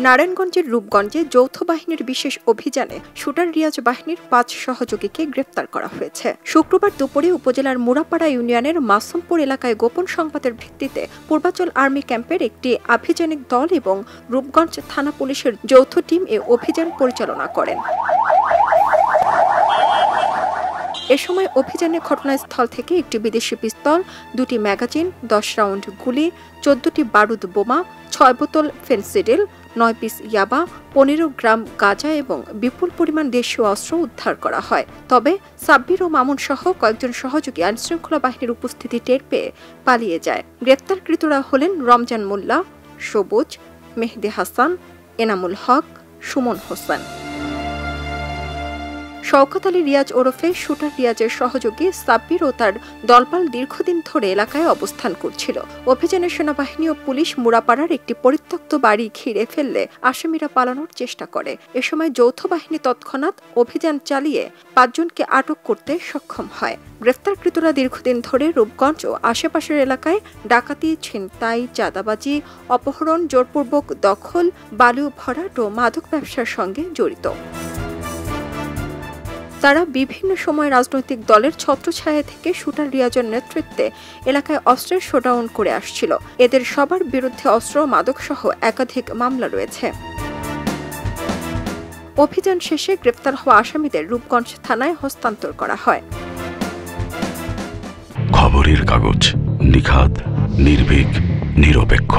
নারায়ণগঞ্জের রূপগঞ্জে যৌথ বাহিনীর বিশেষ অভিযানে শুটার রিয়াজ বাহিনীর ৫ সহযোগীকে গ্রেপ্তার করা হয়েছে। শুক্রবার দুপুরে উপজেলার মুরাপাড়া ইউনিয়নের মাসুমপুর এলাকায় গোপন সংবাদের ভিত্তিতে পূর্বাঞ্চল আর্মি ক্যাম্পের একটি আভিযানিক দল এবং রূপগঞ্জ থানা পুলিশের যৌথ টিম এ অভিযান পরিচালনা করেন। এ সময় অভিযানে ঘটনাস্থল থেকে একটি বিদেশি পিস্তল, ২টি ম্যাগাজিন, ১০ রাউন্ড গুলি, ১৪টি বারুদ বোমা, ৬ বোতল ফেনসিডিল, ৯ পিস ইয়াবা, ১৫ গ্রাম গাঁজা এবং বিপুল পরিমাণ দেশীয় অস্ত্র উদ্ধার করা হয়। তবে সাব্বির ও মামুন সহ কয়েকজন সহযোগী আইনশৃঙ্খলা বাহিনীর উপস্থিতি টের পেয়ে পালিয়ে যায়। গ্রেপ্তারকৃতরা হলেন রমজান মোল্লা, সবুজ, মেহেদি হাসান, এনামুল হক, সুমন হোসেন। শওকত আলী রিয়াজ ওরফে শুটার রিয়াজের সহযোগী সাব্বির ও তার দলপাল দীর্ঘদিন ধরে এলাকায় অবস্থান করছিল। অভিযানে সেনাবাহিনী ও পুলিশ মুরাপাড়ার একটি পরিত্যক্ত বাড়ি ঘিরে ফেললে আসামিরা পালানোর চেষ্টা করে। এ সময় যৌথ বাহিনী তৎক্ষণাৎ অভিযান চালিয়ে ৫ জনকে আটক করতে সক্ষম হয়। গ্রেফতারকৃতরা দীর্ঘদিন ধরে রূপগঞ্জ ও আশেপাশের এলাকায় ডাকাতি, ছিনতাই, চাঁদাবাজি, অপহরণ, জোরপূর্বক দখল, বালু ভরাট ও মাদক ব্যবসার সঙ্গে জড়িত। তারা বিভিন্ন সময় রাজনৈতিক দলের ছত্রছায়া থেকে শুটার রিয়াজের নেতৃত্বে এলাকায় অস্ত্রের শোডাউন করে আসছিল। এদের সবার বিরুদ্ধে অস্ত্র, মাদক সহ একাধিক মামলা রয়েছে। অভিযান শেষে গ্রেপ্তার হওয়া আসামিদের রূপগঞ্জ থানায় হস্তান্তর করা হয়। খবরের কাগজ, নিখাত, নির্ভীক, নিরপেক্ষ।